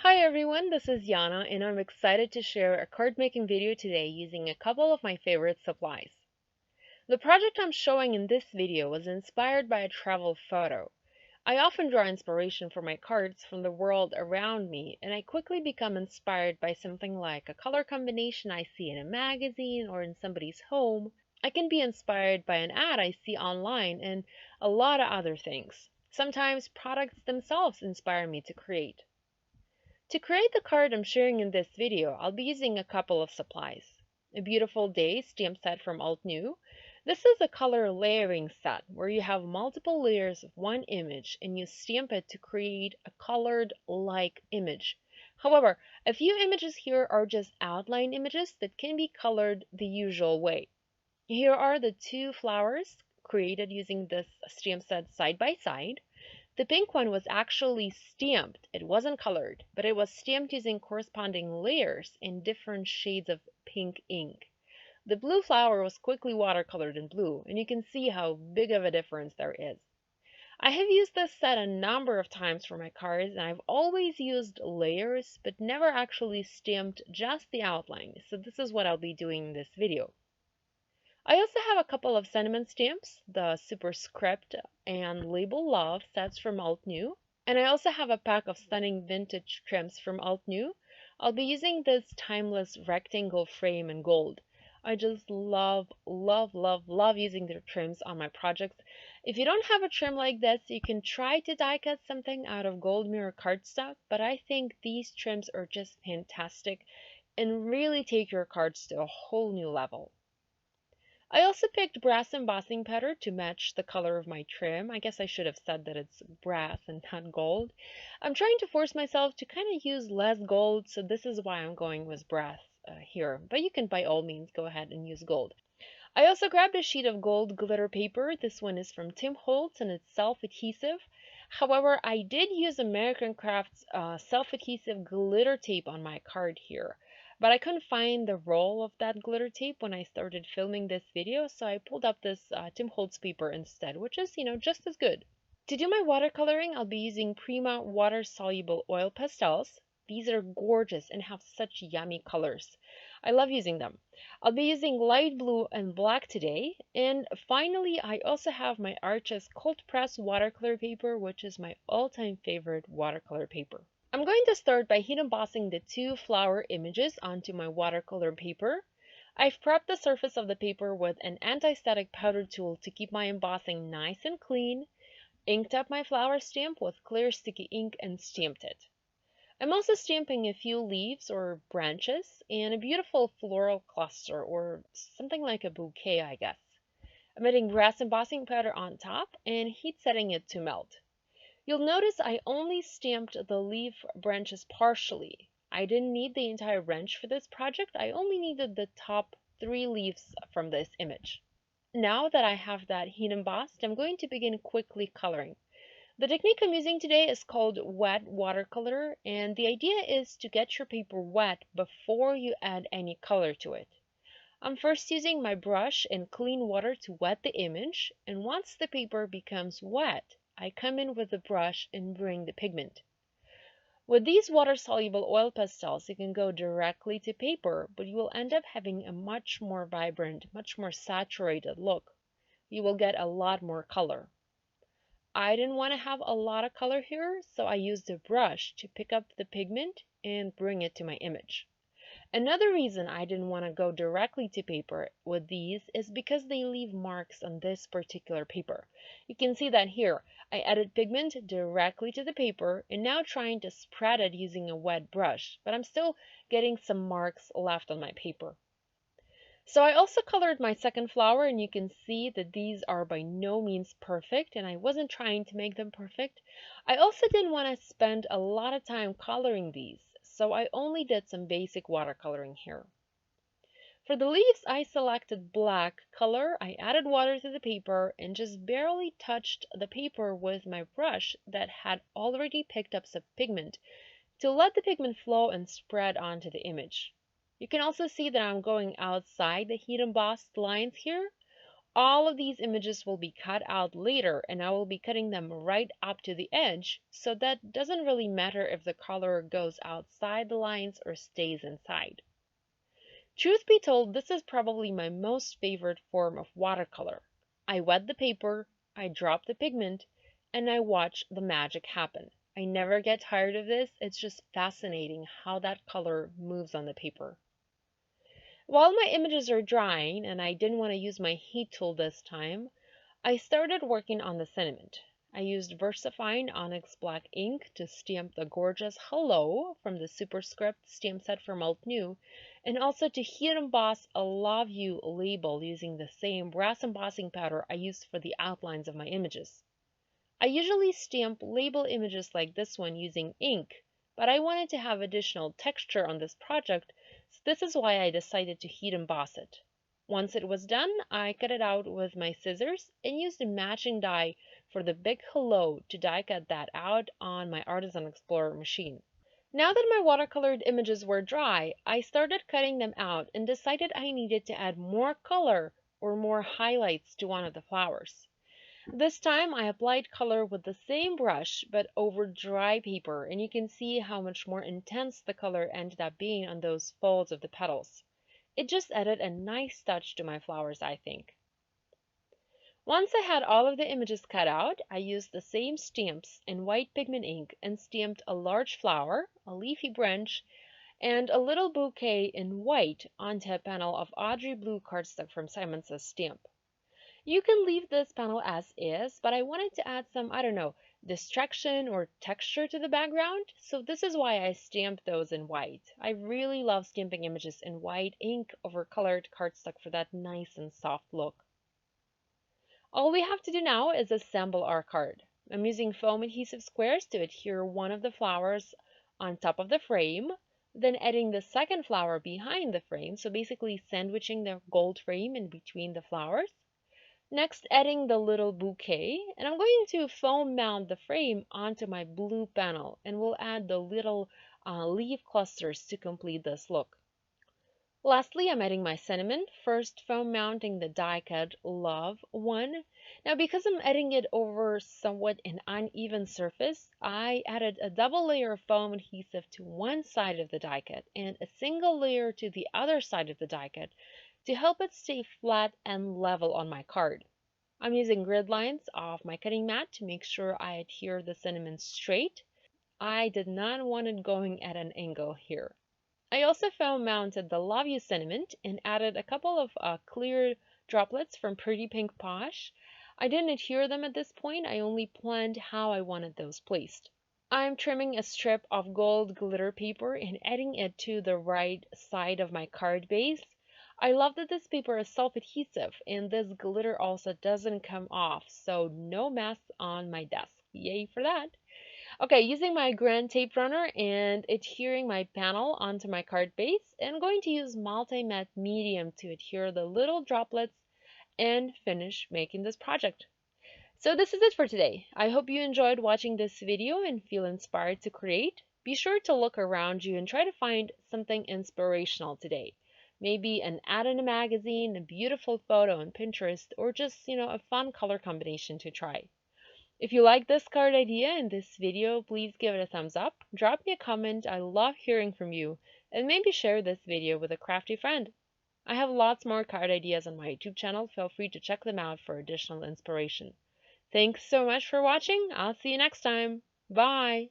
Hi everyone, this is Yana and I'm excited to share a card making video today using a couple of my favorite supplies. The project I'm showing in this video was inspired by a travel photo. I often draw inspiration for my cards from the world around me, and I quickly become inspired by something like a color combination I see in a magazine or in somebody's home. I can be inspired by an ad I see online and a lot of other things. Sometimes products themselves inspire me to create. To create the card I'm sharing in this video, I'll be using a couple of supplies. A Beautiful Day stamp set from Altenew. This is a color layering set where you have multiple layers of one image and you stamp it to create a colored like image. However, a few images here are just outline images that can be colored the usual way. Here are the two flowers created using this stamp set side by side. The pink one was actually stamped. It wasn't colored, but it was stamped using corresponding layers in different shades of pink ink. The blue flower was quickly watercolored in blue, and you can see how big of a difference there is. I have used this set a number of times for my cards, and I've always used layers, but never actually stamped just the outline, so this is what I'll be doing in this video. I also have a couple of sentiment stamps, the Superscript and Label Love sets from Altenew. And I also have a pack of stunning vintage trims from Altenew. I'll be using this timeless rectangle frame in gold. I just love using their trims on my projects. If you don't have a trim like this, you can try to die cut something out of gold mirror cardstock, but I think these trims are just fantastic and really take your cards to a whole new level. I also picked brass embossing powder to match the color of my trim. I guess I should have said that it's brass and not gold. I'm trying to force myself to kind of use less gold, so this is why I'm going with brass here. But you can by all means go ahead and use gold. I also grabbed a sheet of gold glitter paper. This one is from Tim Holtz and it's self-adhesive. However, I did use American Crafts self-adhesive glitter tape on my card here. But I couldn't find the roll of that glitter tape when I started filming this video, so I pulled up this Tim Holtz paper instead, which is, just as good. To do my watercoloring, I'll be using Prima water-soluble oil pastels. These are gorgeous and have such yummy colors. I love using them. I'll be using light blue and black today. And finally, I also have my Arches cold press watercolor paper, which is my all-time favorite watercolor paper. I'm going to start by heat embossing the two flower images onto my watercolor paper. I've prepped the surface of the paper with an anti-static powder tool to keep my embossing nice and clean, inked up my flower stamp with clear sticky ink and stamped it. I'm also stamping a few leaves or branches and a beautiful floral cluster or something like a bouquet, I guess. I'm adding brass embossing powder on top and heat setting it to melt. You'll notice I only stamped the leaf branches partially. I didn't need the entire branch for this project. I only needed the top 3 leaves from this image. Now that I have that heat embossed, I'm going to begin quickly coloring. The technique I'm using today is called wet watercolor, and the idea is to get your paper wet before you add any color to it. I'm first using my brush and clean water to wet the image, and once the paper becomes wet, I come in with the brush and bring the pigment. With these water-soluble oil pastels, you can go directly to paper, but you will end up having a much more vibrant, much more saturated look. You will get a lot more color. I didn't want to have a lot of color here, so I used a brush to pick up the pigment and bring it to my image. Another reason I didn't want to go directly to paper with these is because they leave marks on this particular paper. You can see that here. I added pigment directly to the paper and now trying to spread it using a wet brush, but I'm still getting some marks left on my paper. So I also colored my second flower, and you can see that these are by no means perfect, and I wasn't trying to make them perfect. I also didn't want to spend a lot of time coloring these, so I only did some basic watercoloring here. For the leaves, I selected black color. I added water to the paper and just barely touched the paper with my brush that had already picked up some pigment to let the pigment flow and spread onto the image. You can also see that I'm going outside the heat embossed lines here. All of these images will be cut out later, and I will be cutting them right up to the edge, so that doesn't really matter if the color goes outside the lines or stays inside. Truth be told, this is probably my most favorite form of watercolor. I wet the paper, I drop the pigment, and I watch the magic happen. I never get tired of this. It's just fascinating how that color moves on the paper. While my images are drying, and I didn't want to use my heat tool this time, I started working on the sentiment. I used VersaFine Onyx Black ink to stamp the gorgeous hello from the superscript stamp set from Altenew, and also to heat emboss a love you label using the same brass embossing powder I used for the outlines of my images. I usually stamp label images like this one using ink, but I wanted to have additional texture on this project, so this is why I decided to heat emboss it. Once it was done, I cut it out with my scissors and used a matching die for the big hello to die cut that out on my Artisan Explorer machine. Now that my watercolored images were dry, I started cutting them out and decided I needed to add more color or more highlights to one of the flowers. This time I applied color with the same brush but over dry paper, and you can see how much more intense the color ended up being on those folds of the petals. It just added a nice touch to my flowers, I think. Once I had all of the images cut out, I used the same stamps and white pigment ink and stamped a large flower, a leafy branch, and a little bouquet in white onto a panel of Audrey blue cardstock from Simon Says Stamp. You can leave this panel as is, but I wanted to add some, I don't know, distraction or texture to the background, so this is why I stamped those in white. I really love stamping images in white ink over colored cardstock for that nice and soft look. All we have to do now is assemble our card. I'm using foam adhesive squares to adhere one of the flowers on top of the frame, then adding the second flower behind the frame, so basically sandwiching the gold frame in between the flowers. Next, adding the little bouquet, and I'm going to foam mount the frame onto my blue panel, and we'll add the little leaf clusters to complete this look. Lastly, I'm adding my sentiment, first foam mounting the die cut Love one. Now, because I'm adding it over somewhat an uneven surface, I added a double layer of foam adhesive to one side of the die cut and a single layer to the other side of the die cut to help it stay flat and level on my card. I'm using grid lines off my cutting mat to make sure I adhere the sentiment straight. I did not want it going at an angle here. I also foam mounted the Love You sentiment and added a couple of clear droplets from Pretty Pink Posh. I didn't adhere them at this point, I only planned how I wanted those placed. I'm trimming a strip of gold glitter paper and adding it to the right side of my card base. I love that this paper is self-adhesive and this glitter also doesn't come off, so no mess on my desk. Yay for that! Okay, using my Grand Tape Runner and adhering my panel onto my card base, I'm going to use Multi-Matte Medium to adhere the little droplets and finish making this project. So this is it for today. I hope you enjoyed watching this video and feel inspired to create. Be sure to look around you and try to find something inspirational today. Maybe an ad in a magazine, a beautiful photo on Pinterest, or just, a fun color combination to try. If you like this card idea in this video, please give it a thumbs up, drop me a comment, I love hearing from you, and maybe share this video with a crafty friend. I have lots more card ideas on my YouTube channel, feel free to check them out for additional inspiration. Thanks so much for watching, I'll see you next time. Bye!